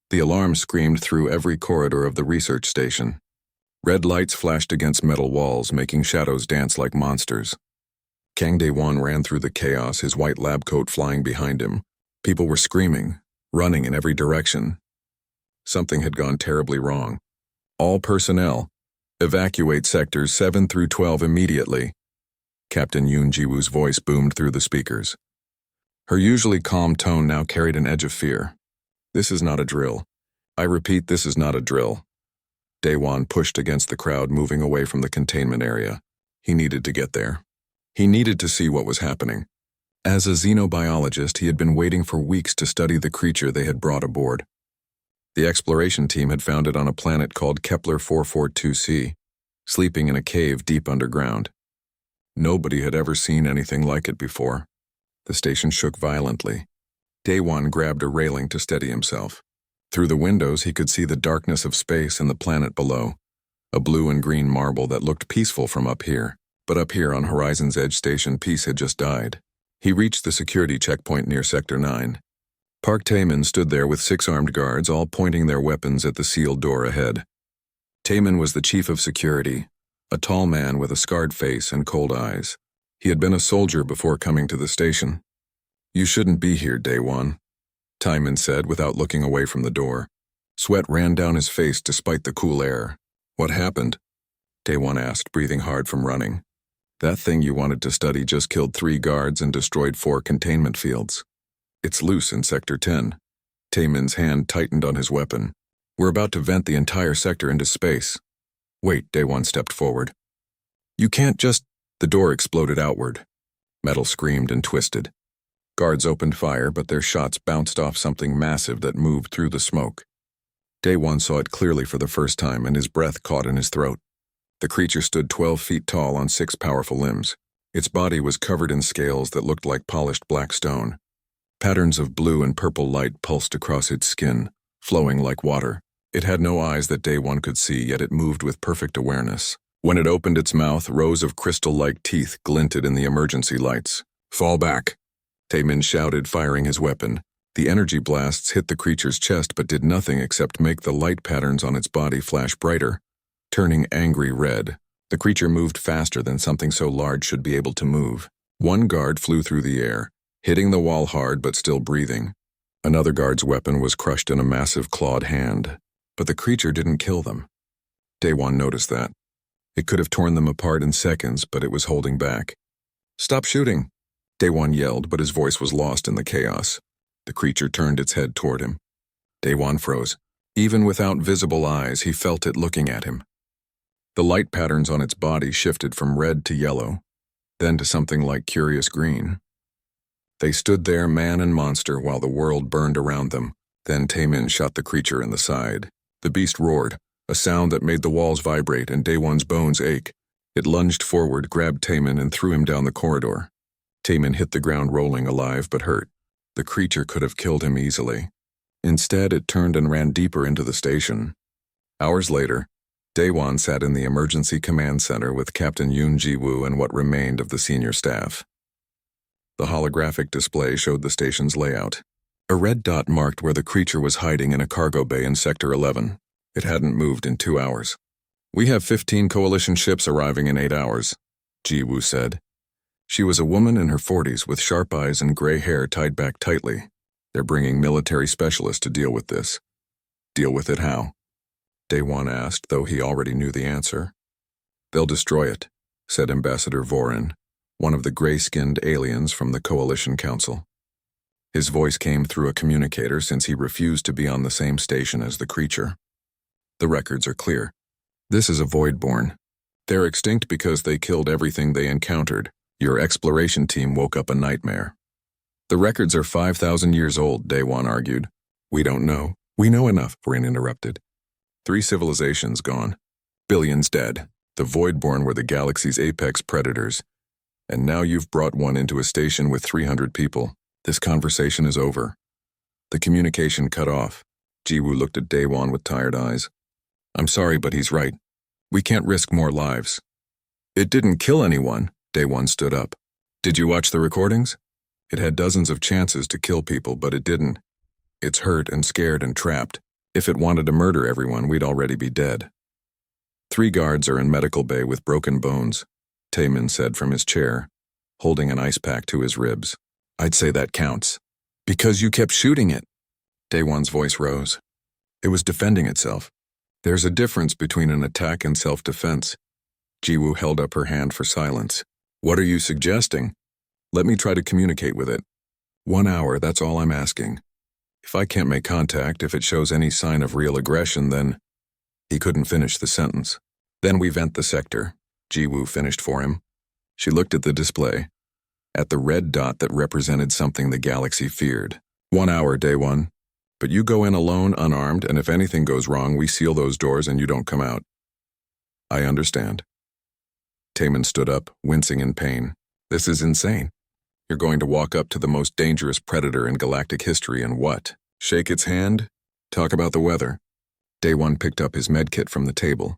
The alarm screamed through every corridor of the research station. Red lights flashed against metal walls, making shadows dance like monsters. Kang Dae-won ran through the chaos, his white lab coat flying behind him. People were screaming, running in every direction. Something had gone terribly wrong. All personnel, evacuate sectors 7 through 12 immediately. Captain Yoon Ji-woo's voice boomed through the speakers. Her usually calm tone now carried an edge of fear. This is not a drill. I repeat, this is not a drill. Dae-won pushed against the crowd, moving away from the containment area. He needed to get there. He needed to see what was happening. As a xenobiologist, he had been waiting for weeks to study the creature they had brought aboard. The exploration team had found it on a planet called Kepler 442c, sleeping in a cave deep underground. Nobody had ever seen anything like it before. The station shook violently. Dae-won grabbed a railing to steady himself. Through the windows, he could see the darkness of space and the planet below, a blue and green marble that looked peaceful from up here. But up here on Horizon's Edge Station, peace had just died. He reached the security checkpoint near Sector 9. Park Taemin stood there with 6 armed guards, all pointing their weapons at the sealed door ahead. Taemin was the chief of security, a tall man with a scarred face and cold eyes. He had been a soldier before coming to the station. "You shouldn't be here, Dae-won," Taemin said without looking away from the door. Sweat ran down his face despite the cool air. "What happened?" Dae-won asked, breathing hard from running. "That thing you wanted to study just killed 3 guards and destroyed 4 containment fields. It's loose in Sector 10. Taemin's hand tightened on his weapon. "We're about to vent the entire sector into space." "Wait," Dae-won stepped forward. "You can't just—" The door exploded outward. Metal screamed and twisted. Guards opened fire, but their shots bounced off something massive that moved through the smoke. Dae-won saw it clearly for the first time, and his breath caught in his throat. The creature stood 12 feet tall on 6 powerful limbs. Its body was covered in scales that looked like polished black stone. Patterns of blue and purple light pulsed across its skin, flowing like water. It had no eyes that Dae-won could see, yet it moved with perfect awareness. When it opened its mouth, rows of crystal-like teeth glinted in the emergency lights. "Fall back," Taemin shouted, firing his weapon. The energy blasts hit the creature's chest but did nothing except make the light patterns on its body flash brighter, turning angry red. The creature moved faster than something so large should be able to move. One guard flew through the air, hitting the wall hard but still breathing. Another guard's weapon was crushed in a massive clawed hand, but the creature didn't kill them. Dae-won noticed that. It could have torn them apart in seconds, but it was holding back. "Stop shooting!" Dae-won yelled, but his voice was lost in the chaos. The creature turned its head toward him. Dae-won froze. Even without visible eyes, he felt it looking at him. The light patterns on its body shifted from red to yellow, then to something like curious green. They stood there, man and monster, while the world burned around them. Then Taemin shot the creature in the side. The beast roared, a sound that made the walls vibrate and Dae-won's bones ache. It lunged forward, grabbed Taemin, and threw him down the corridor. Taemin hit the ground, rolling, alive but hurt. The creature could have killed him easily. Instead, it turned and ran deeper into the station. Hours later, Dae-won sat in the emergency command center with Captain Yoon Ji-woo and what remained of the senior staff. The holographic display showed the station's layout. A red dot marked where the creature was hiding in a cargo bay in Sector 11. It hadn't moved in 2 hours. "We have 15 coalition ships arriving in 8 hours, Ji-woo said. She was a woman in her 40s with sharp eyes and gray hair tied back tightly. "They're bringing military specialists to deal with this." "Deal with it how?" Dae-won asked, though he already knew the answer. "They'll destroy it," said Ambassador Vorin, one of the gray-skinned aliens from the Coalition Council. His voice came through a communicator since he refused to be on the same station as the creature. "The records are clear. This is a Voidborn. They're extinct because they killed everything they encountered. Your exploration team woke up a nightmare." "The records are 5,000 years old," Dae-won argued. "We don't know." "We know enough," Vorin interrupted. 3 civilizations gone. Billions dead. The Voidborn were the galaxy's apex predators. And now you've brought one into a station with 300 people. This conversation is over. The communication cut off. Ji-woo looked at Dae-won with tired eyes. "I'm sorry, but he's right. We can't risk more lives." "It didn't kill anyone." Dae-won stood up. "Did you watch the recordings? It had dozens of chances to kill people, but it didn't. It's hurt and scared and trapped. If it wanted to murder everyone, we'd already be dead. 3 guards are in medical bay with broken bones, Taemin said from his chair, holding an ice pack to his ribs. I'd say that counts. Because you kept shooting it. Daewon's voice rose. It was defending itself. There's a difference between an attack and self-defense. Jiwoo held up her hand for silence. What are you suggesting? Let me try to communicate with it. 1 hour, that's all I'm asking. If I can't make contact, if it shows any sign of real aggression, then... He couldn't finish the sentence. Then we vent the sector, Jiwoo finished for him. She looked at the display, at the red dot that represented something the galaxy feared. 1 hour, Daewon. But you go in alone, unarmed, and if anything goes wrong, we seal those doors and you don't come out. I understand. Taemin stood up, wincing in pain. This is insane. You're going to walk up to the most dangerous predator in galactic history and what? Shake its hand? Talk about the weather? Daewon picked up his medkit from the table.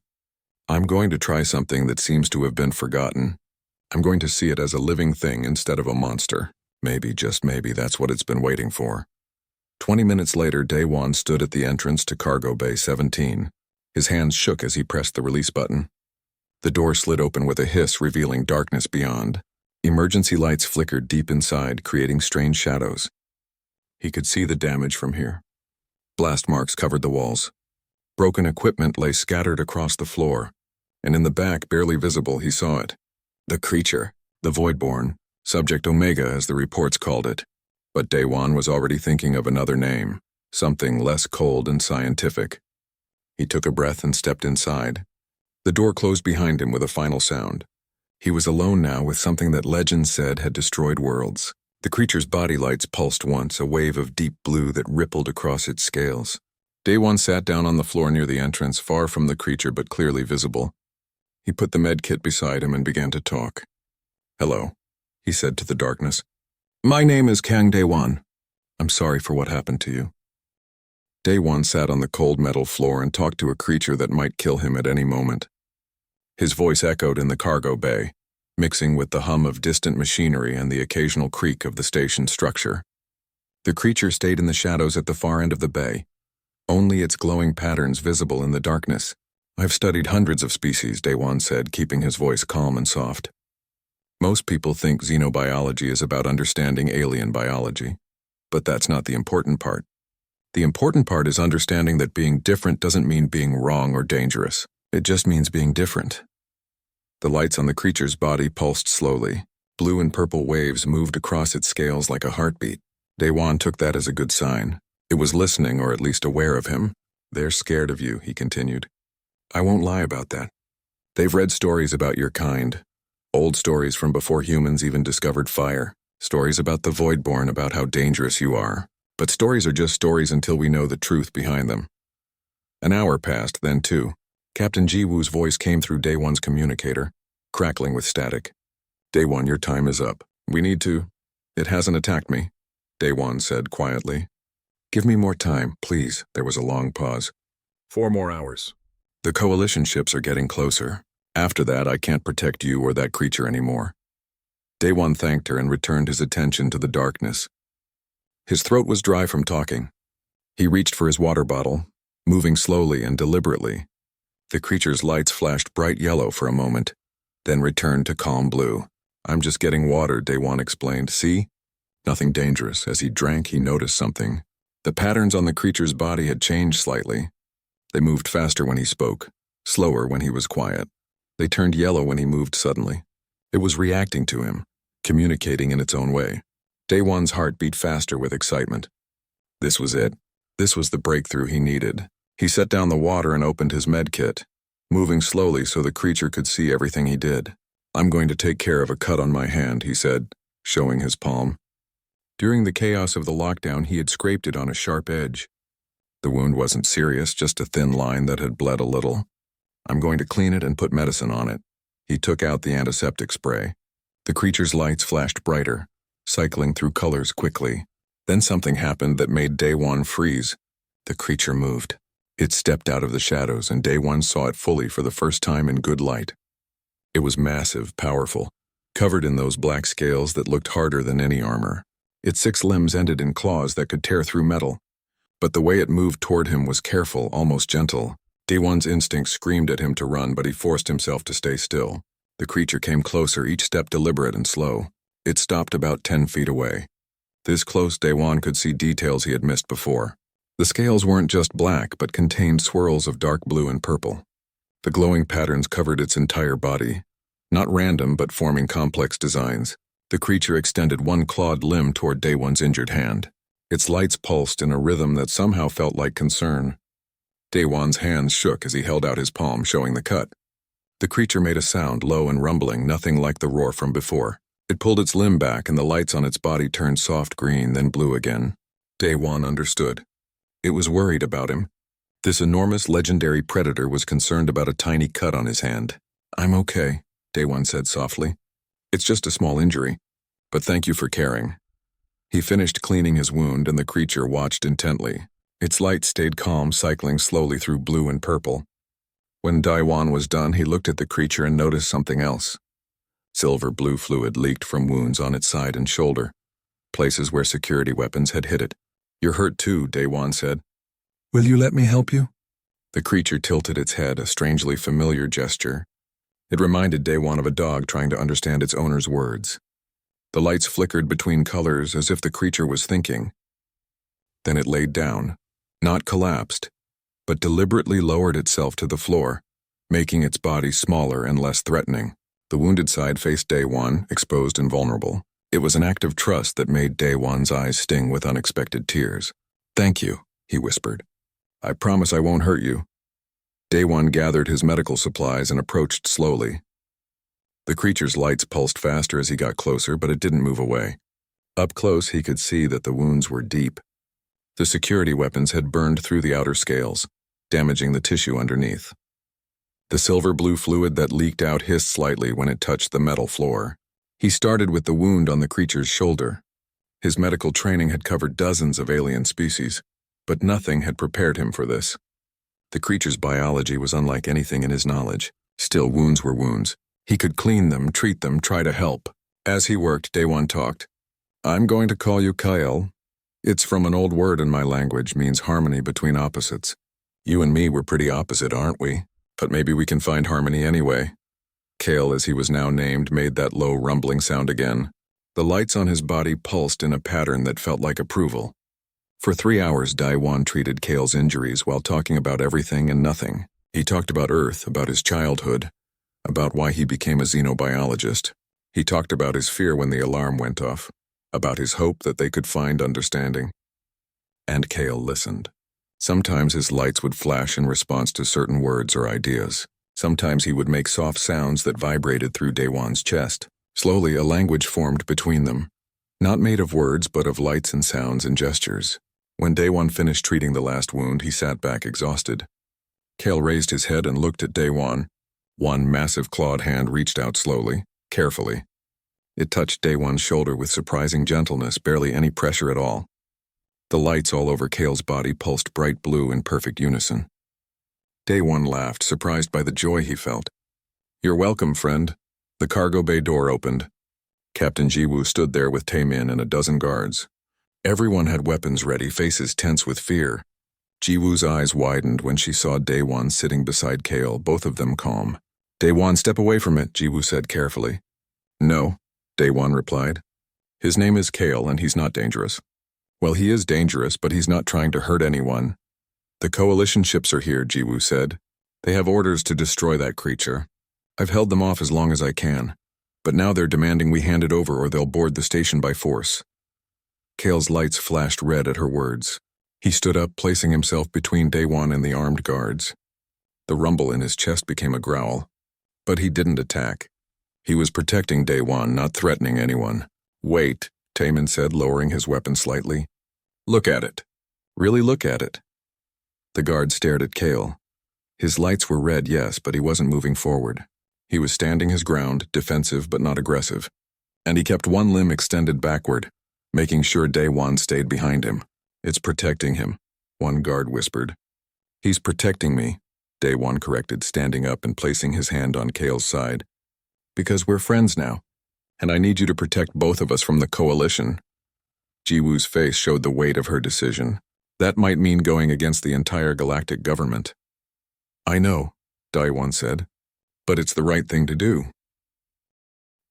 I'm going to try something that seems to have been forgotten. I'm going to see it as a living thing instead of a monster. Maybe, just maybe, that's what it's been waiting for. 20 minutes later, Daewon stood at the entrance to Cargo Bay 17. His hands shook as he pressed the release button. The door slid open with a hiss, revealing darkness beyond. Emergency lights flickered deep inside, creating strange shadows. He could see the damage from here. Blast marks covered the walls. Broken equipment lay scattered across the floor, and in the back, barely visible, he saw it. The creature, the Voidborn, Subject Omega as the reports called it. But Daewon was already thinking of another name, something less cold and scientific. He took a breath and stepped inside. The door closed behind him with a final sound. He was alone now with something that legend said had destroyed worlds. The creature's body lights pulsed once, a wave of deep blue that rippled across its scales. Daewon sat down on the floor near the entrance, far from the creature but clearly visible. He put the med kit beside him and began to talk. Hello, he said to the darkness. My name is Kang Daewon. I'm sorry for what happened to you. Daewon sat on the cold metal floor and talked to a creature that might kill him at any moment. His voice echoed in the cargo bay, mixing with the hum of distant machinery and the occasional creak of the station's structure. The creature stayed in the shadows at the far end of the bay, only its glowing patterns visible in the darkness. I've studied hundreds of species, Daewon said, keeping his voice calm and soft. Most people think xenobiology is about understanding alien biology, but that's not the important part. The important part is understanding that being different doesn't mean being wrong or dangerous. It just means being different. The lights on the creature's body pulsed slowly. Blue and purple waves moved across its scales like a heartbeat. Daewon took that as a good sign. It was listening, or at least aware of him. They're scared of you, he continued. I won't lie about that. They've read stories about your kind. Old stories from before humans even discovered fire. Stories about the Voidborn, about how dangerous you are. But stories are just stories until we know the truth behind them. An hour passed, then 2. Captain Jiwoo's voice came through Daewon's communicator, crackling with static. Daewon, your time is up. We need to... It hasn't attacked me, Daewon said quietly. Give me more time, please. There was a long pause. 4 more hours. The coalition ships are getting closer. After that, I can't protect you or that creature anymore. Daewon thanked her and returned his attention to the darkness. His throat was dry from talking. He reached for his water bottle, moving slowly and deliberately. The creature's lights flashed bright yellow for a moment, then returned to calm blue. I'm just getting water, Daewon explained. See? Nothing dangerous. As he drank, he noticed something. The patterns on the creature's body had changed slightly. They moved faster when he spoke, slower when he was quiet. They turned yellow when he moved suddenly. It was reacting to him, communicating in its own way. Daewon's heart beat faster with excitement. This was it. This was the breakthrough he needed. He set down the water and opened his med kit, moving slowly so the creature could see everything he did. I'm going to take care of a cut on my hand, he said, showing his palm. During the chaos of the lockdown, he had scraped it on a sharp edge. The wound wasn't serious, just a thin line that had bled a little. I'm going to clean it and put medicine on it. He took out the antiseptic spray. The creature's lights flashed brighter, cycling through colors quickly. Then something happened that made Daewon freeze. The creature moved. It stepped out of the shadows, and Daewon saw it fully for the first time in good light. It was massive, powerful, covered in those black scales that looked harder than any armor. Its 6 limbs ended in claws that could tear through metal. But the way it moved toward him was careful, almost gentle. Day-One's instinct screamed at him to run, but he forced himself to stay still. The creature came closer, each step deliberate and slow. It stopped about 10 feet away. This close, Day-One could see details he had missed before. The scales weren't just black, but contained swirls of dark blue and purple. The glowing patterns covered its entire body. Not random, but forming complex designs. The creature extended one clawed limb toward Day-One's injured hand. Its lights pulsed in a rhythm that somehow felt like concern. Day-One's hands shook as he held out his palm, showing the cut. The creature made a sound, low and rumbling, nothing like the roar from before. It pulled its limb back, and the lights on its body turned soft green, then blue again. Day-One understood. It was worried about him. This enormous legendary predator was concerned about a tiny cut on his hand. "I'm okay," Day-One said softly. "It's just a small injury, but thank you for caring." He finished cleaning his wound, and the creature watched intently. Its light stayed calm, cycling slowly through blue and purple. When Day-One was done, he looked at the creature and noticed something else. Silver blue fluid leaked from wounds on its side and shoulder, places where security weapons had hit it. "You're hurt too," Day-One said. "Will you let me help you?" The creature tilted its head, a strangely familiar gesture. It reminded Day-One of a dog trying to understand its owner's words. The lights flickered between colors as if the creature was thinking. Then it laid down, not collapsed, but deliberately lowered itself to the floor, making its body smaller and less threatening. The wounded side faced Day-One, exposed and vulnerable. It was an act of trust that made Day-One's eyes sting with unexpected tears. "Thank you," he whispered. "I promise I won't hurt you." Day-One gathered his medical supplies and approached slowly. The creature's lights pulsed faster as he got closer, but it didn't move away. Up close, he could see that the wounds were deep. The security weapons had burned through the outer scales, damaging the tissue underneath. The silver blue fluid that leaked out hissed slightly when it touched the metal floor. He started with the wound on the creature's shoulder. His medical training had covered dozens of alien species, but nothing had prepared him for this. The creature's biology was unlike anything in his knowledge. Still, wounds were wounds. He could clean them, treat them, try to help. As he worked, Day-One talked. "I'm going to call you Kyle. It's from an old word in my language, means harmony between opposites. You and me were pretty opposite, aren't we? But maybe we can find harmony anyway." Kale, as he was now named, made that low rumbling sound again. The lights on his body pulsed in a pattern that felt like approval. For 3 hours, Day-One treated Kale's injuries while talking about everything and nothing. He talked about Earth, about his childhood, about why he became a xenobiologist. He talked about his fear when the alarm went off, about his hope that they could find understanding. And Kale listened. Sometimes his lights would flash in response to certain words or ideas. Sometimes he would make soft sounds that vibrated through Day-One's chest. Slowly, a language formed between them, not made of words but of lights and sounds and gestures. When Day-One finished treating the last wound, he sat back exhausted. Kale raised his head and looked at Day-One. One massive clawed hand reached out slowly, carefully. It touched Day-One's shoulder with surprising gentleness, barely any pressure at all. The lights all over Kale's body pulsed bright blue in perfect unison. Day-One laughed, surprised by the joy he felt. "You're welcome, friend." The cargo bay door opened. Captain Jiwoo stood there with Taemin and a dozen guards. Everyone had weapons ready, faces tense with fear. Jiwoo's eyes widened when she saw Day-One sitting beside Kale, both of them calm. "Day-One, step away from it," Jiwoo said carefully. "No," Day-One replied. "His name is Kale, and he's not dangerous." "Well, he is dangerous, but he's not trying to hurt anyone." "The coalition ships are here," Jiwoo said. "They have orders to destroy that creature. I've held them off as long as I can, but now they're demanding we hand it over or they'll board the station by force." Kale's lights flashed red at her words. He stood up, placing himself between Day-One and the armed guards. The rumble in his chest became a growl. But he didn't attack. He was protecting Day-One, not threatening anyone. "Wait," Taemin said, lowering his weapon slightly. "Look at it. Really look at it." The guard stared at Kale. His lights were red, yes, but he wasn't moving forward. He was standing his ground, defensive but not aggressive. And he kept one limb extended backward, making sure Day-One stayed behind him. "It's protecting him," one guard whispered. "He's protecting me," Day-One corrected, standing up and placing his hand on Kale's side. "Because we're friends now, and I need you to protect both of us from the coalition." Jiwoo's face showed the weight of her decision. That might mean going against the entire galactic government. I know, Daiwan said, but it's the right thing to do.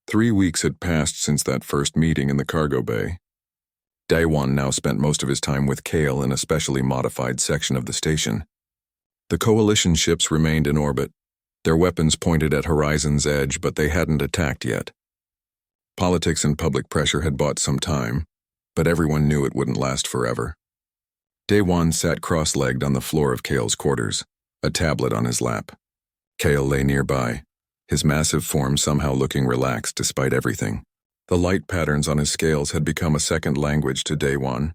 3 weeks had passed since that first meeting in the cargo bay. Daiwan now spent most of his time with Kale in a specially modified section of the station. The Coalition ships remained in orbit, their weapons pointed at Horizon's edge, but they hadn't attacked yet. Politics and public pressure had bought some time, but everyone knew it wouldn't last forever. Daiwan sat cross-legged on the floor of Kale's quarters, a tablet on his lap. Kale lay nearby, his massive form somehow looking relaxed despite everything. The light patterns on his scales had become a second language to Daiwan.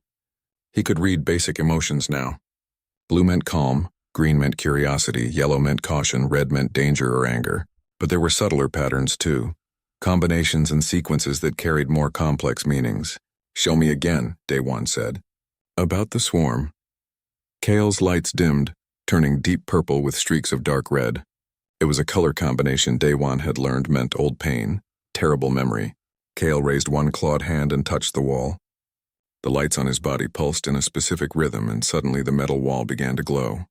He could read basic emotions now. Blue meant calm, green meant curiosity, yellow meant caution, red meant danger or anger. But there were subtler patterns too, combinations and sequences that carried more complex meanings. Show me again, Daiwan said. About the swarm. Kale's lights dimmed, turning deep purple with streaks of dark red. It was a color combination Daiwan had learned meant old pain, terrible memory. Kale raised one clawed hand and touched the wall. The lights on his body pulsed in a specific rhythm, and suddenly the metal wall began to glow.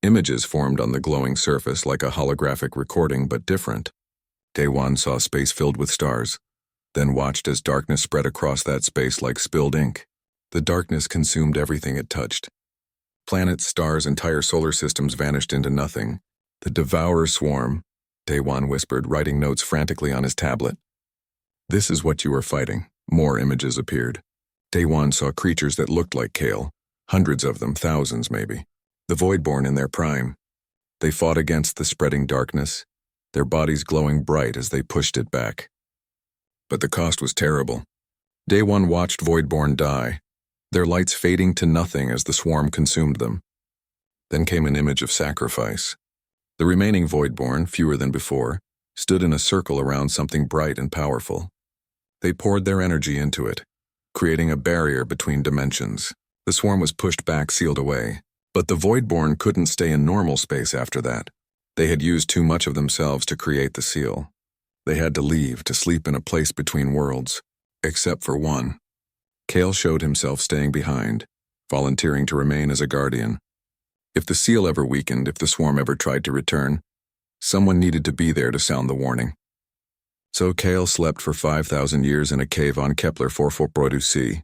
Images formed on the glowing surface like a holographic recording, but different. Daiwan saw space filled with stars, then watched as darkness spread across that space like spilled ink. The darkness consumed everything it touched. Planets, stars, entire solar systems vanished into nothing. The Devourer swarm, Daiwan whispered, writing notes frantically on his tablet. This is what you are fighting. More images appeared. Daiwan saw creatures that looked like Kale, hundreds of them, thousands maybe. The Voidborn in their prime. They fought against the spreading darkness, their bodies glowing bright as they pushed it back. But the cost was terrible. Daiwan watched Voidborn die, their lights fading to nothing as the swarm consumed them. Then came an image of sacrifice. The remaining Voidborn, fewer than before, stood in a circle around something bright and powerful. They poured their energy into it, creating a barrier between dimensions. The swarm was pushed back, sealed away. But the Voidborn couldn't stay in normal space after that. They had used too much of themselves to create the seal. They had to leave, to sleep in a place between worlds. Except for one. Kale showed himself staying behind, volunteering to remain as a guardian. If the seal ever weakened, if the swarm ever tried to return, someone needed to be there to sound the warning. So Kale slept for 5,000 years in a cave on Kepler 442c,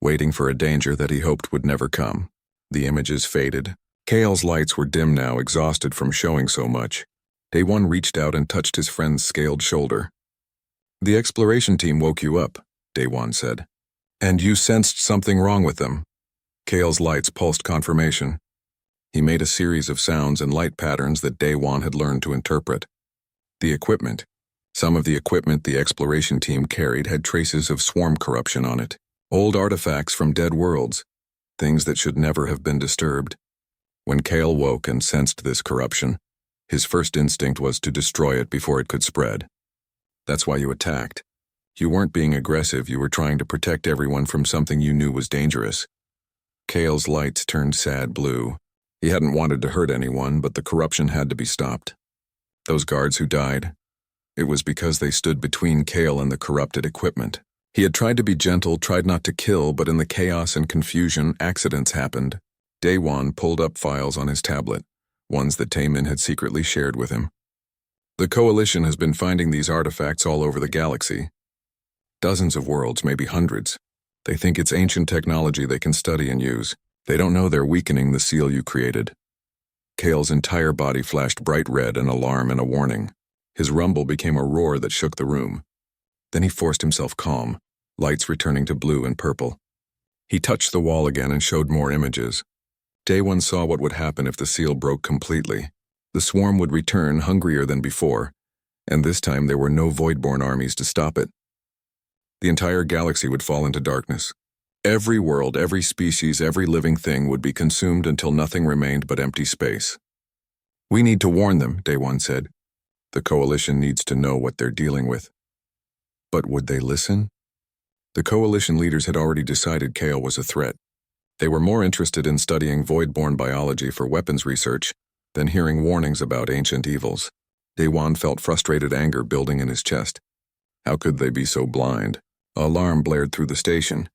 waiting for a danger that he hoped would never come. The images faded. Kale's lights were dim now, exhausted from showing so much. Daiwan reached out and touched his friend's scaled shoulder. The exploration team woke you up, Daiwan said. And you sensed something wrong with them. Kale's lights pulsed confirmation. He made a series of sounds and light patterns that Daiwan had learned to interpret. The equipment. Some of the equipment the exploration team carried had traces of swarm corruption on it. Old artifacts from dead worlds. Things that should never have been disturbed. When Kale woke and sensed this corruption, his first instinct was to destroy it before it could spread. That's why you attacked. You weren't being aggressive, you were trying to protect everyone from something you knew was dangerous. Kale's lights turned sad blue. He hadn't wanted to hurt anyone, but the corruption had to be stopped. Those guards who died, it was because they stood between Kale and the corrupted equipment. He had tried to be gentle, tried not to kill, but in the chaos and confusion, accidents happened. Daiwan pulled up files on his tablet, ones that Taemin had secretly shared with him. The Coalition has been finding these artifacts all over the galaxy. Dozens of worlds, maybe hundreds. They think it's ancient technology they can study and use. They don't know they're weakening the seal you created. Kale's entire body flashed bright red, an alarm and a warning. His rumble became a roar that shook the room. Then he forced himself calm, lights returning to blue and purple. He touched the wall again and showed more images. Daiwan saw what would happen if the seal broke completely. The swarm would return hungrier than before, and this time there were no Voidborn armies to stop it. The entire galaxy would fall into darkness. Every world, every species, every living thing would be consumed until nothing remained but empty space. We need to warn them, Daiwan said. The Coalition needs to know what they're dealing with. But would they listen? The Coalition leaders had already decided Kale was a threat. They were more interested in studying Voidborn biology for weapons research than hearing warnings about ancient evils. Daiwan felt frustrated anger building in his chest. How could they be so blind? An alarm blared through the station.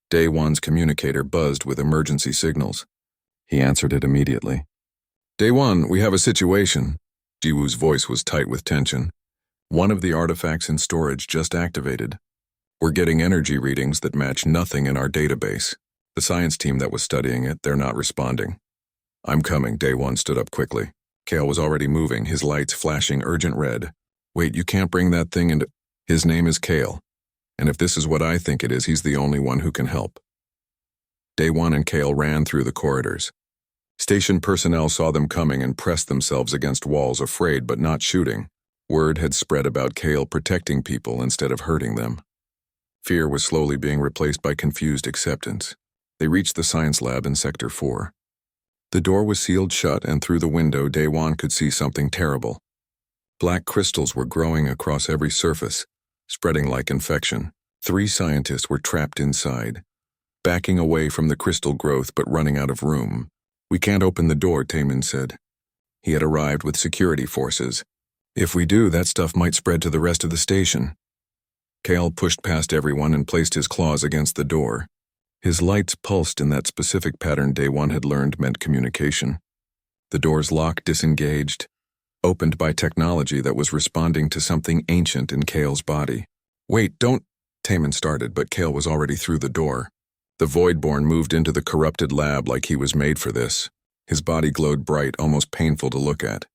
Day One's communicator buzzed with emergency signals. He answered it immediately. Day One, we have a situation. Jiwoo's voice was tight with tension. One of the artifacts in storage just activated. We're getting energy readings that match nothing in our database. The science team that was studying it, they're not responding. I'm coming, Day One stood up quickly. Kale was already moving, his lights flashing urgent red. Wait, you can't bring that thing into... His name is Kale. And if this is what I think it is, he's the only one who can help. Day One and Kale ran through the corridors. Station personnel saw them coming and pressed themselves against walls, afraid but not shooting. Word had spread about Kale protecting people instead of hurting them. Fear was slowly being replaced by confused acceptance. They reached the science lab in Sector 4. The door was sealed shut, and through the window, Day One could see something terrible. Black crystals were growing across every surface, spreading like infection. 3 scientists were trapped inside, backing away from the crystal growth but running out of room. We can't open the door, Taemin said. He had arrived with security forces. If we do, that stuff might spread to the rest of the station. Kale pushed past everyone and placed his claws against the door. His lights pulsed in that specific pattern Day One had learned meant communication. The door's lock disengaged, opened by technology that was responding to something ancient in Kale's body. Wait, don't... Taemin started, but Kale was already through the door. The Voidborn moved into the corrupted lab like he was made for this. His body glowed bright, almost painful to look at.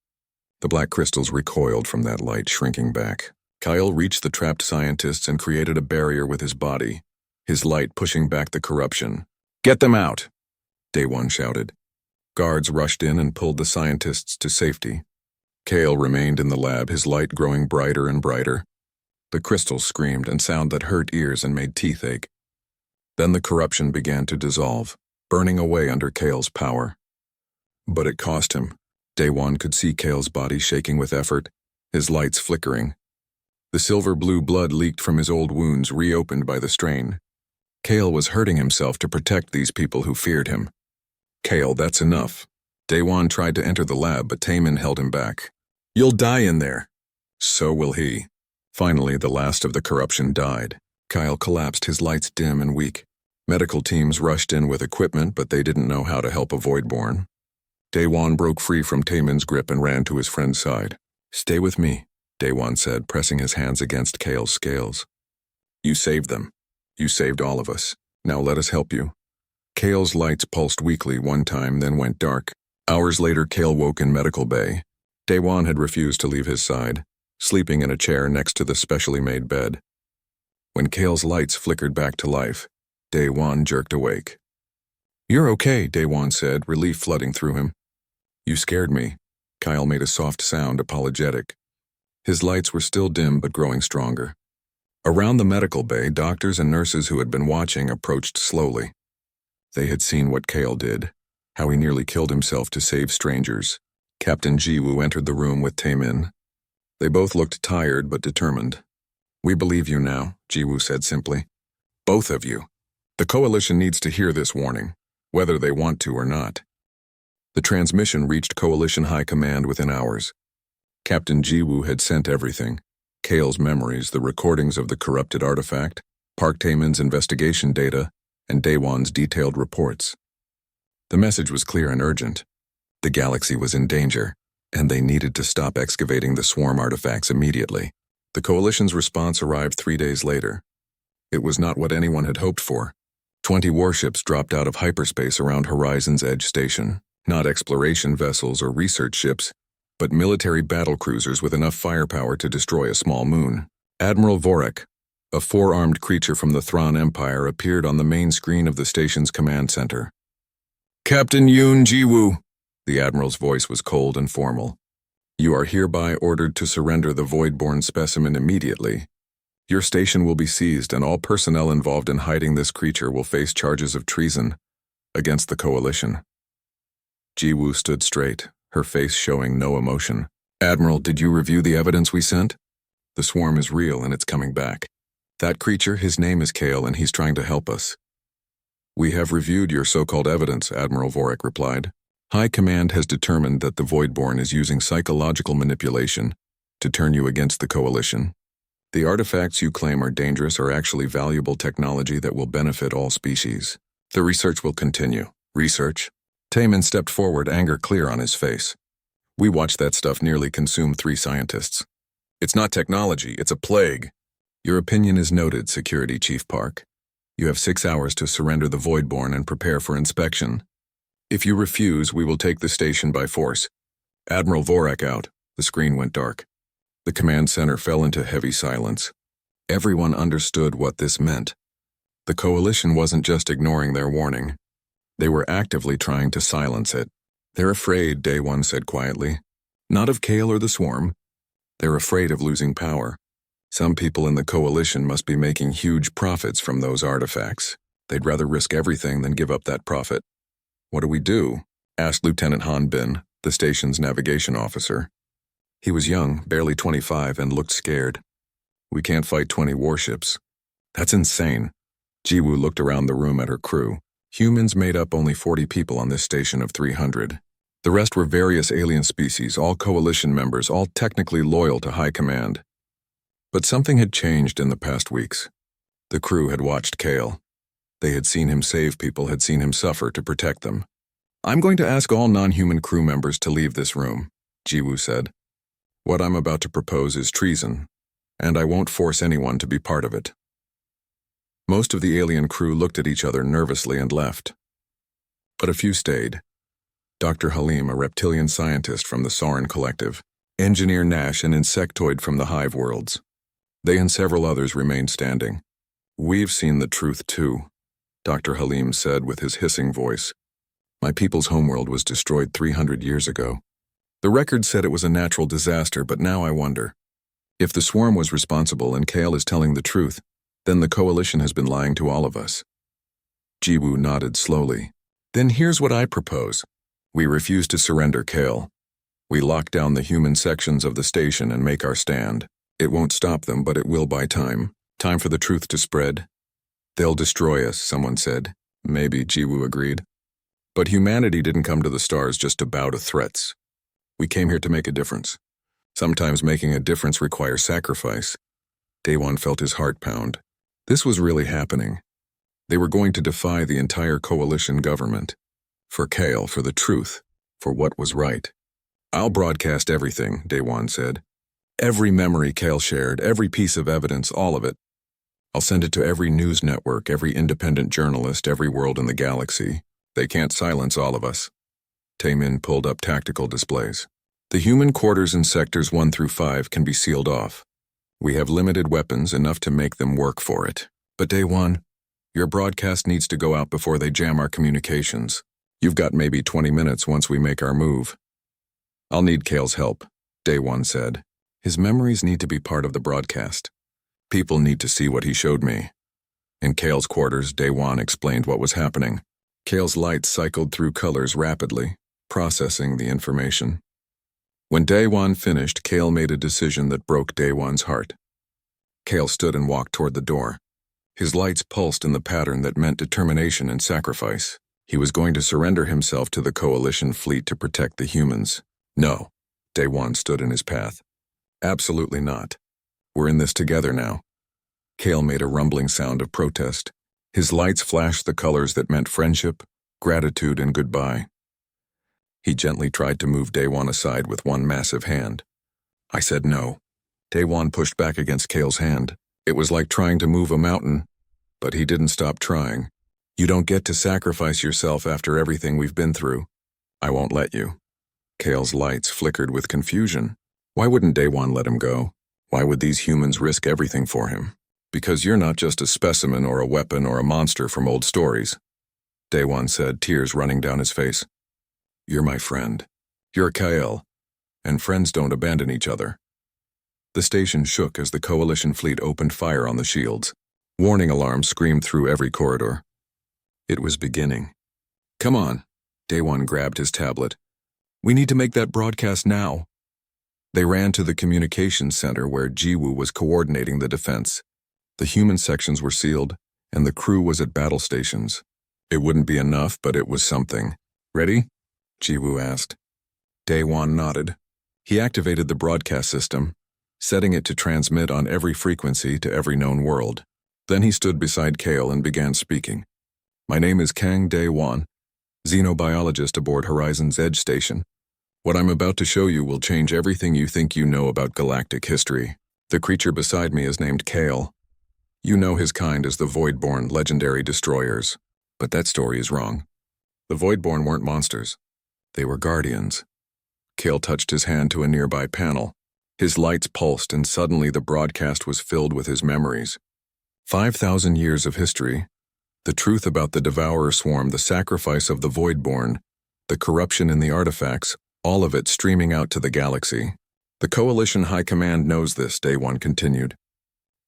The black crystals recoiled from that light, shrinking back. Kyle reached the trapped scientists and created a barrier with his body, his light pushing back the corruption. Get them out! Day One shouted. Guards rushed in and pulled the scientists to safety. Kale remained in the lab, his light growing brighter and brighter. The crystals screamed and sound that hurt ears and made teeth ache. Then the corruption began to dissolve, burning away under Kale's power. But it cost him. Day One could see Kale's body shaking with effort, his lights flickering. The silver-blue blood leaked from his old wounds, reopened by the strain. Kale was hurting himself to protect these people who feared him. Kale, that's enough. Day One tried to enter the lab, but Taemin held him back. You'll die in there. So will he. Finally, the last of the corruption died. Kyle collapsed, his lights dim and weak. Medical teams rushed in with equipment, but they didn't know how to help a Voidborn. Day One broke free from Taemin's grip and ran to his friend's side. Stay with me, Day One said, pressing his hands against Kale's scales. You saved them. You saved all of us. Now let us help you. Kale's lights pulsed weakly one time, then went dark. Hours later, Kale woke in medical bay. Day One had refused to leave his side, sleeping in a chair next to the specially made bed. When Kale's lights flickered back to life, Day One jerked awake. You're okay, Day One said, relief flooding through him. You scared me. Kyle made a soft sound, apologetic. His lights were still dim but growing stronger. Around the medical bay, doctors and nurses who had been watching approached slowly. They had seen what Kale did, how he nearly killed himself to save strangers. Captain Jiwoo entered the room with Taemin. They both looked tired but determined. We believe you now, Jiwoo said simply. Both of you. The Coalition needs to hear this warning, whether they want to or not. The transmission reached Coalition High Command within hours. Captain Jiwoo had sent everything. Kale's memories, the recordings of the corrupted artifact, Park Taemin's investigation data, and Day One's detailed reports. The message was clear and urgent. The galaxy was in danger, and they needed to stop excavating the swarm artifacts immediately. The Coalition's response arrived 3 days later. It was not what anyone had hoped for. 20 warships dropped out of hyperspace around Horizon's Edge Station. Not exploration vessels or research ships, but military battlecruisers with enough firepower to destroy a small moon. Admiral Vorek, a 4-armed creature from the Thrawn Empire, appeared on the main screen of the station's command center. Captain Yoon Jiwoo, the Admiral's voice was cold and formal. You are hereby ordered to surrender the Voidborn specimen immediately. Your station will be seized, and all personnel involved in hiding this creature will face charges of treason against the Coalition. Jiwoo stood straight, her face showing no emotion. Admiral, did you review the evidence we sent? The swarm is real and it's coming back. That creature, his name is Kale, and he's trying to help us. We have reviewed your so-called evidence, Admiral Vorek replied. High Command has determined that the Voidborn is using psychological manipulation to turn you against the Coalition. The artifacts you claim are dangerous are actually valuable technology that will benefit all species. The research will continue. Research? Taemin stepped forward, anger clear on his face. We watched that stuff nearly consume 3 scientists. It's not technology, it's a plague. Your opinion is noted, Security Chief Park. You have 6 hours to surrender the Voidborn and prepare for inspection. If you refuse, we will take the station by force. Admiral Vorak out. The screen went dark. The command center fell into heavy silence. Everyone understood what this meant. The Coalition wasn't just ignoring their warning. They were actively trying to silence it. They're afraid, Day One said quietly. Not of Kale or the Swarm. They're afraid of losing power. Some people in the Coalition must be making huge profits from those artifacts. They'd rather risk everything than give up that profit. What do we do? Asked Lieutenant Han Bin, the station's navigation officer. He was young, barely 25, and looked scared. We can't fight 20 warships. That's insane. Jiwoo looked around the room at her crew. Humans made up only 40 people on this station of 300. The rest were various alien species, all Coalition members, all technically loyal to High Command. But something had changed in the past weeks. The crew had watched Kale. They had seen him save people, had seen him suffer to protect them. I'm going to ask all non-human crew members to leave this room, Jiwoo said. What I'm about to propose is treason, and I won't force anyone to be part of it. Most of the alien crew looked at each other nervously and left. But a few stayed. Dr. Halim, a reptilian scientist from the Sauron Collective, Engineer Nash, an insectoid from the Hive Worlds. They and several others remained standing. We've seen the truth too, Dr. Halim said with his hissing voice. My people's homeworld was destroyed 300 years ago. The record said it was a natural disaster, but now I wonder. If the Swarm was responsible and Kale is telling the truth, then the Coalition has been lying to all of us. Jiwoo nodded slowly. Then here's what I propose. We refuse to surrender Kale. We lock down the human sections of the station and make our stand. It won't stop them, but it will buy time. Time for the truth to spread. They'll destroy us, someone said. Maybe, Jiwoo agreed. But humanity didn't come to the stars just to bow to threats. We came here to make a difference. Sometimes making a difference requires sacrifice. Daewon felt his heart pound. This was really happening. They were going to defy the entire Coalition government. For Kale, for the truth, for what was right. I'll broadcast everything, Daewon said. Every memory Kale shared, every piece of evidence, all of it. I'll send it to every news network, every independent journalist, every world in the galaxy. They can't silence all of us. Taemin pulled up tactical displays. The human quarters in sectors 1 through 5 can be sealed off. We have limited weapons, enough to make them work for it. But Daewon, your broadcast needs to go out before they jam our communications. You've got maybe 20 minutes once we make our move. I'll need Kale's help, Daewon said. His memories need to be part of the broadcast. People need to see what he showed me. In Kale's quarters, Daewon explained what was happening. Kale's lights cycled through colors rapidly, processing the information. When Daewon finished, Kale made a decision that broke Daewon's heart. Kale stood and walked toward the door. His lights pulsed in the pattern that meant determination and sacrifice. He was going to surrender himself to the Coalition fleet to protect the humans. No, Daewon stood in his path. Absolutely not. We're in this together now. Kale made a rumbling sound of protest. His lights flashed the colors that meant friendship, gratitude, and goodbye. He gently tried to move Daewon aside with one massive hand. I said no. Daewon pushed back against Kale's hand. It was like trying to move a mountain, but he didn't stop trying. You don't get to sacrifice yourself after everything we've been through. I won't let you. Kale's lights flickered with confusion. Why wouldn't Daewon let him go? Why would these humans risk everything for him? Because you're not just a specimen or a weapon or a monster from old stories, Daewon said, tears running down his face. You're my friend. You're Kale, and friends don't abandon each other. The station shook as the Coalition fleet opened fire on the shields. Warning alarms screamed through every corridor. It was beginning. Come on, Daewon grabbed his tablet. We need to make that broadcast now. They ran to the communications center where Jiwoo was coordinating the defense. The human sections were sealed, and the crew was at battle stations. It wouldn't be enough, but it was something. Ready? Jiwoo asked. Daewon nodded. He activated the broadcast system. setting it to transmit on every frequency to every known world. Then he stood beside Kale and began speaking. "My name is Kang Dae-won, xenobiologist aboard Horizon's Edge Station. What I'm about to show you will change everything you think you know about galactic history." The creature beside me is named Kale. You know his kind as the Voidborn legendary destroyers. But that story is wrong. The Voidborn weren't monsters. They were guardians. Kale touched his hand to a nearby panel. His lights pulsed, and suddenly the broadcast was filled with his memories. 5,000 years of history. The truth about the Devourer swarm, the sacrifice of the Voidborn, the corruption in the artifacts, all of it streaming out to the galaxy. The Coalition High Command knows this, Day-One continued.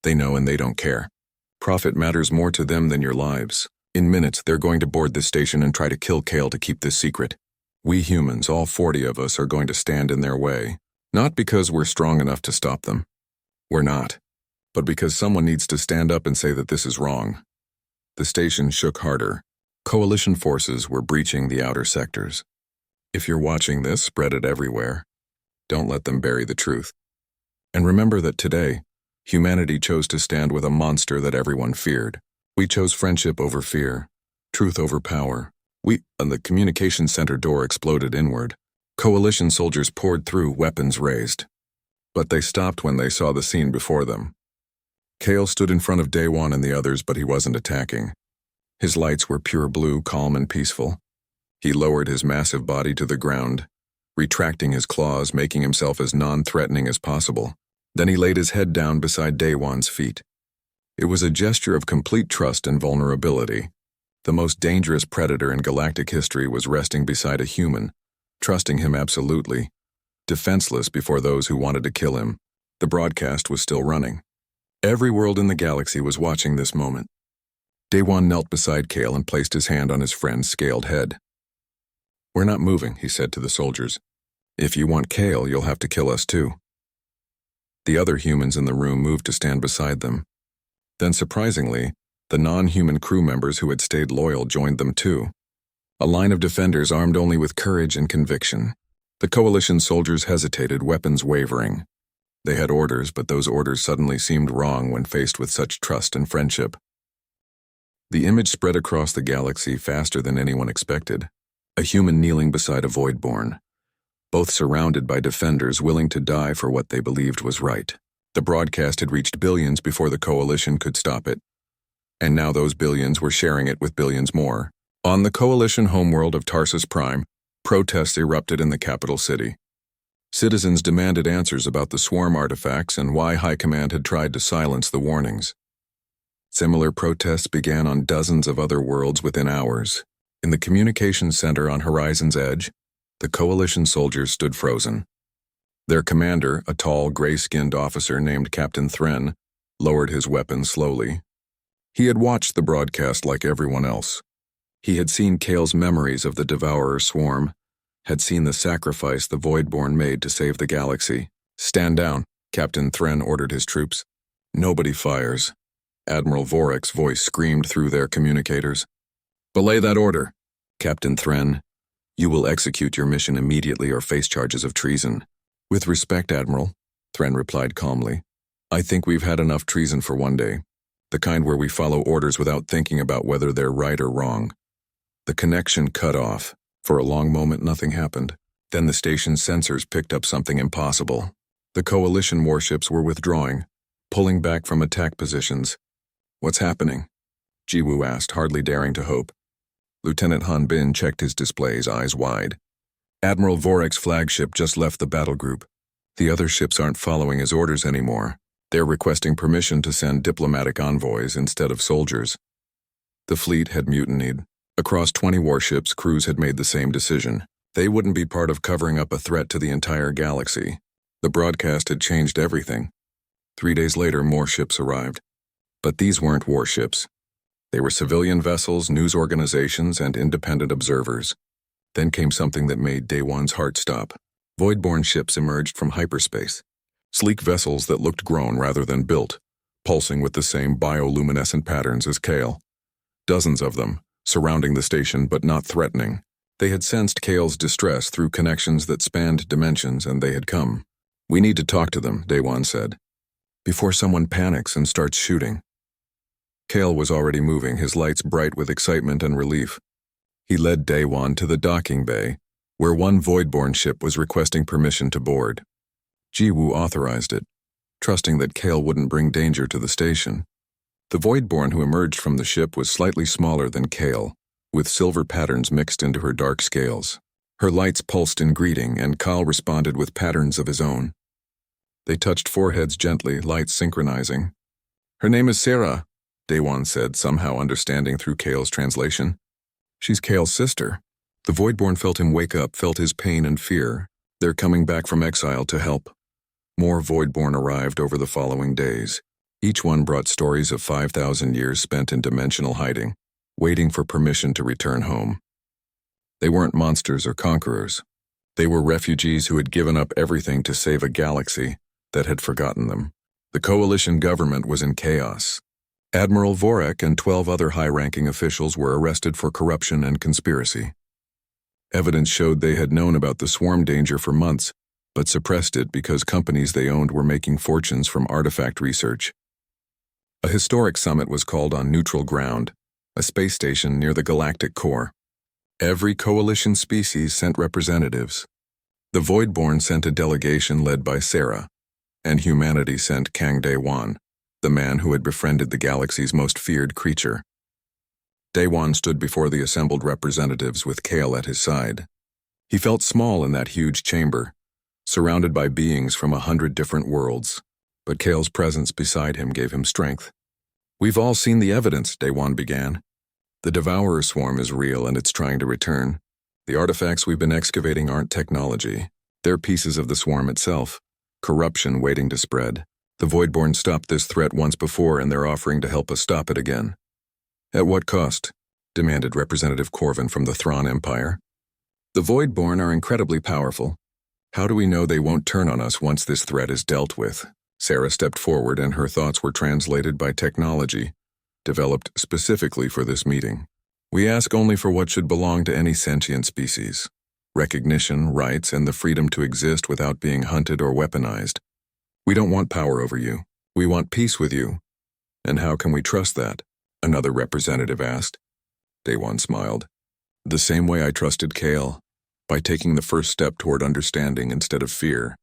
They know and they don't care. Profit matters more to them than your lives. In minutes, they're going to board this station and try to kill Kale to keep this secret. We humans, all 40 of us, are going to stand in their way. Not because we're strong enough to stop them. We're not. But because someone needs to stand up and say that this is wrong. The station shook harder. Coalition forces were breaching the outer sectors. If you're watching this, spread it everywhere. Don't let them bury the truth. And remember that today, humanity chose to stand with a monster that everyone feared. We chose friendship over fear, truth over power. And the communication center door exploded inward. Coalition soldiers poured through, weapons raised. But they stopped when they saw the scene before them. Kale stood in front of Day-One and the others, but he wasn't attacking. His lights were pure blue, calm and peaceful. He lowered his massive body to the ground, retracting his claws, making himself as non-threatening as possible. Then he laid his head down beside Day-One's feet. It was a gesture of complete trust and vulnerability. The most dangerous predator in galactic history was resting beside a human, trusting him absolutely, defenseless before those who wanted to kill him. The broadcast was still running. Every world in the galaxy was watching this moment. Day-One knelt beside Kale and placed his hand on his friend's scaled head. "We're not moving," he said to the soldiers. "If you want Kale, you'll have to kill us too." The other humans in the room moved to stand beside them. Then, surprisingly, the non-human crew members who had stayed loyal joined them too. A line of defenders armed only with courage and conviction. The Coalition soldiers hesitated, weapons wavering. They had orders, but those orders suddenly seemed wrong when faced with such trust and friendship. The image spread across the galaxy faster than anyone expected. A human kneeling beside a Voidborn, both surrounded by defenders willing to die for what they believed was right. The broadcast had reached billions before the Coalition could stop it. And now those billions were sharing it with billions more. On the Coalition homeworld of Tarsus Prime, protests erupted in the capital city. Citizens demanded answers about the swarm artifacts and why High Command had tried to silence the warnings. Similar protests began on dozens of other worlds within hours. In the communications center on Horizon's Edge, the Coalition soldiers stood frozen. Their commander, a tall, gray-skinned officer named Captain Thren, lowered his weapon slowly. He had watched the broadcast like everyone else. He had seen Kale's memories of the Devourer swarm, had seen the sacrifice the Voidborn made to save the galaxy. "Stand down," Captain Thren ordered his troops. "Nobody fires." Admiral Vorek's voice screamed through their communicators. "Belay that order, Captain Thren. You will execute your mission immediately or face charges of treason." "With respect, Admiral," Thren replied calmly. "I think we've had enough treason for one day. The kind where we follow orders without thinking about whether they're right or wrong." The connection cut off. For a long moment, nothing happened. Then the station's sensors picked up something impossible. The Coalition warships were withdrawing, pulling back from attack positions. "What's happening?" Jiwoo asked, hardly daring to hope. Lieutenant Han Bin checked his displays, eyes wide. "Admiral Vorek's flagship just left the battle group. The other ships aren't following his orders anymore. They're requesting permission to send diplomatic envoys instead of soldiers." The fleet had mutinied. Across 20 warships, crews had made the same decision. They wouldn't be part of covering up a threat to the entire galaxy. The broadcast had changed everything. 3 days later, more ships arrived. But these weren't warships. They were civilian vessels, news organizations, and independent observers. Then came something that made Day-One's heart stop. Voidborn ships emerged from hyperspace. Sleek vessels that looked grown rather than built, pulsing with the same bioluminescent patterns as Kale. Dozens of them, surrounding the station but not threatening. They had sensed Kale's distress through connections that spanned dimensions, and they had come. We need to talk to them, Daewon said, before someone panics and starts shooting. Kale was already moving, his lights bright with excitement and relief. He led Daewon to the docking bay, where one Voidborn ship was requesting permission to board. Jiwoo authorized it, trusting that Kale wouldn't bring danger to the station. The Voidborn who emerged from the ship was slightly smaller than Kale, with silver patterns mixed into her dark scales. Her lights pulsed in greeting, and Kale responded with patterns of his own. They touched foreheads gently, lights synchronizing. "Her name is Sarah," Daewon said, somehow understanding through Kale's translation. "She's Kale's sister." The Voidborn felt him wake up, felt his pain and fear. They're coming back from exile to help. More Voidborn arrived over the following days. Each one brought stories of 5,000 years spent in dimensional hiding, waiting for permission to return home. They weren't monsters or conquerors. They were refugees who had given up everything to save a galaxy that had forgotten them. The coalition government was in chaos. Admiral Vorek and 12 other high-ranking officials were arrested for corruption and conspiracy. Evidence showed they had known about the swarm danger for months, but suppressed it because companies they owned were making fortunes from artifact research. A historic summit was called on neutral ground, a space station near the galactic core. Every coalition species sent representatives. The Voidborn sent a delegation led by Sarah, and humanity sent Kang Daewon, the man who had befriended the galaxy's most feared creature. Daewon stood before the assembled representatives with Kale at his side. He felt small in that huge chamber, surrounded by beings from 100 different worlds, but Kale's presence beside him gave him strength. "We've all seen the evidence," Daewon began. "The Devourer swarm is real and it's trying to return. The artifacts we've been excavating aren't technology. They're pieces of the swarm itself, corruption waiting to spread. The Voidborn stopped this threat once before and they're offering to help us stop it again." "At what cost?" demanded Representative Corvin from the Thrawn Empire. "The Voidborn are incredibly powerful. How do we know they won't turn on us once this threat is dealt with?" Sarah stepped forward and her thoughts were translated by technology, developed specifically for this meeting. "We ask only for what should belong to any sentient species. Recognition, rights, and the freedom to exist without being hunted or weaponized. We don't want power over you. We want peace with you. And how can we trust that?" another representative asked. Daewon smiled. "The same way I trusted Kale, by taking the first step toward understanding instead of fear.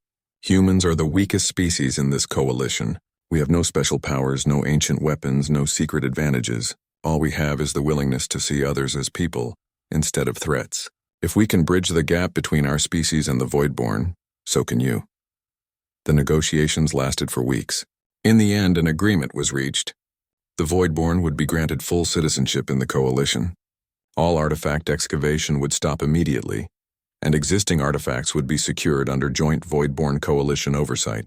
Humans are the weakest species in this coalition. We have no special powers, no ancient weapons, no secret advantages. All we have is the willingness to see others as people, instead of threats. If we can bridge the gap between our species and the Voidborn, so can you." The negotiations lasted for weeks. In the end, an agreement was reached. The Voidborn would be granted full citizenship in the coalition. All artifact excavation would stop immediately, and existing artifacts would be secured under joint Voidborn coalition oversight.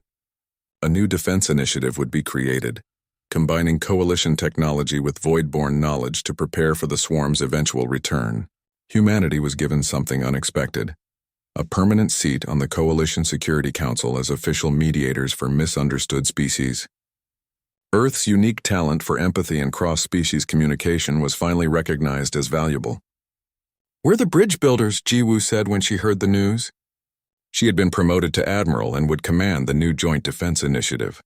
A new defense initiative would be created, combining coalition technology with Voidborn knowledge to prepare for the swarm's eventual return. Humanity was given something unexpected: a permanent seat on the Coalition Security Council as official mediators for misunderstood species. Earth's unique talent for empathy and cross-species communication was finally recognized as valuable. "We're the bridge builders," Jiwoo said when she heard the news. She had been promoted to admiral and would command the new Joint Defense Initiative.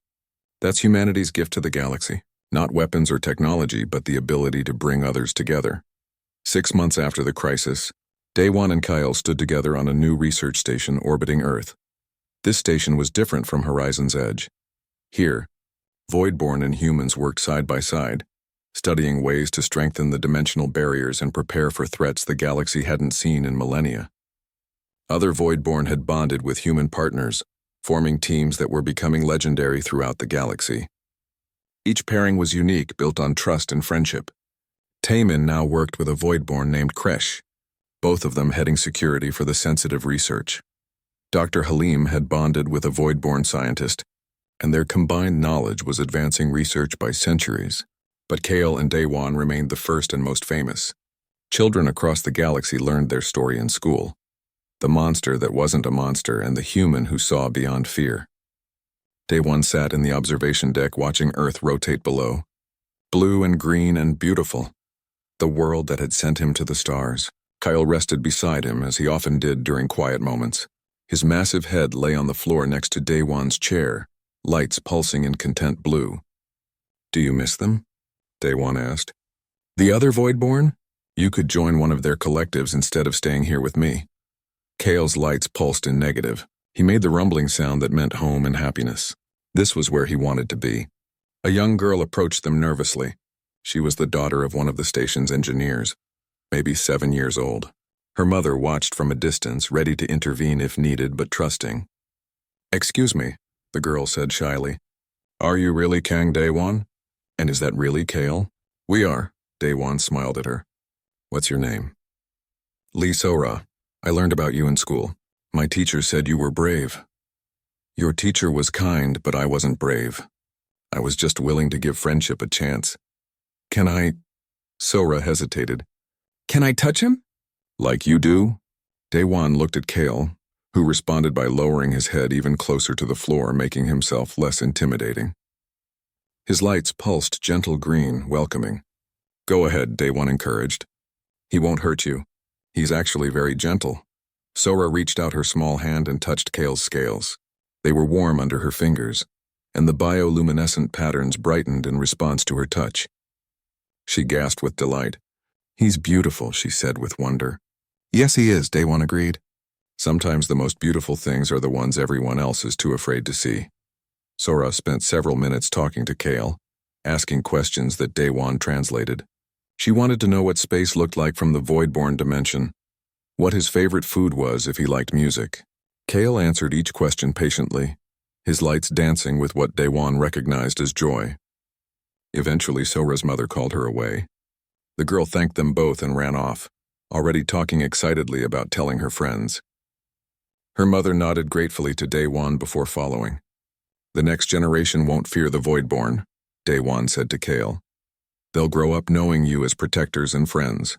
That's humanity's gift to the galaxy. Not weapons or technology, but the ability to bring others together. 6 months after the crisis, Daewon and Kyle stood together on a new research station orbiting Earth. This station was different from Horizon's Edge. Here, Voidborn and humans worked side by side, studying ways to strengthen the dimensional barriers and prepare for threats the galaxy hadn't seen in millennia. Other Voidborn had bonded with human partners, forming teams that were becoming legendary throughout the galaxy. Each pairing was unique, built on trust and friendship. Taemin now worked with a Voidborn named Kresh, both of them heading security for the sensitive research. Dr. Halim had bonded with a Voidborn scientist, and their combined knowledge was advancing research by centuries. But Kale and Daewon remained the first and most famous. Children across the galaxy learned their story in school: the monster that wasn't a monster and the human who saw beyond fear. Daewon sat in the observation deck watching Earth rotate below. Blue and green and beautiful. The world that had sent him to the stars. Kyle rested beside him, as he often did during quiet moments. His massive head lay on the floor next to Daewon's chair, lights pulsing in content blue. "Do you miss them?" Daewon asked. "The other Voidborn? You could join one of their collectives instead of staying here with me." Kale's lights pulsed in negative. He made the rumbling sound that meant home and happiness. This was where he wanted to be. A young girl approached them nervously. She was the daughter of one of the station's engineers, maybe 7 years old. Her mother watched from a distance, ready to intervene if needed, but trusting. "Excuse me," the girl said shyly. "Are you really Kang Daewon? And is that really Kale?" "We are," Daewon smiled at her. "What's your name?" "Lee Sora. I learned about you in school. My teacher said you were brave." "Your teacher was kind, but I wasn't brave. I was just willing to give friendship a chance." "Can I—" Sora hesitated. "Can I touch him?" "Like you do?" Daewon looked at Kale, who responded by lowering his head even closer to the floor, making himself less intimidating. His lights pulsed gentle green, welcoming. "Go ahead," Daewon encouraged. "He won't hurt you. He's actually very gentle." Sora reached out her small hand and touched Kale's scales. They were warm under her fingers, and the bioluminescent patterns brightened in response to her touch. She gasped with delight. "He's beautiful," she said with wonder. "Yes, he is," Daewon agreed. Sometimes the most beautiful things are the ones everyone else is too afraid to see. Sora spent several minutes talking to Kale, asking questions that Daewon translated. She wanted to know what space looked like from the Voidborn dimension, what his favorite food was if he liked music. Kale answered each question patiently, his lights dancing with what Daewon recognized as joy. Eventually, Sora's mother called her away. The girl thanked them both and ran off, already talking excitedly about telling her friends. Her mother nodded gratefully to Daewon before following. "The next generation won't fear the Voidborn," Daewon said to Kale. "They'll grow up knowing you as protectors and friends.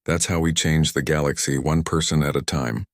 That's how we change the galaxy, one person at a time."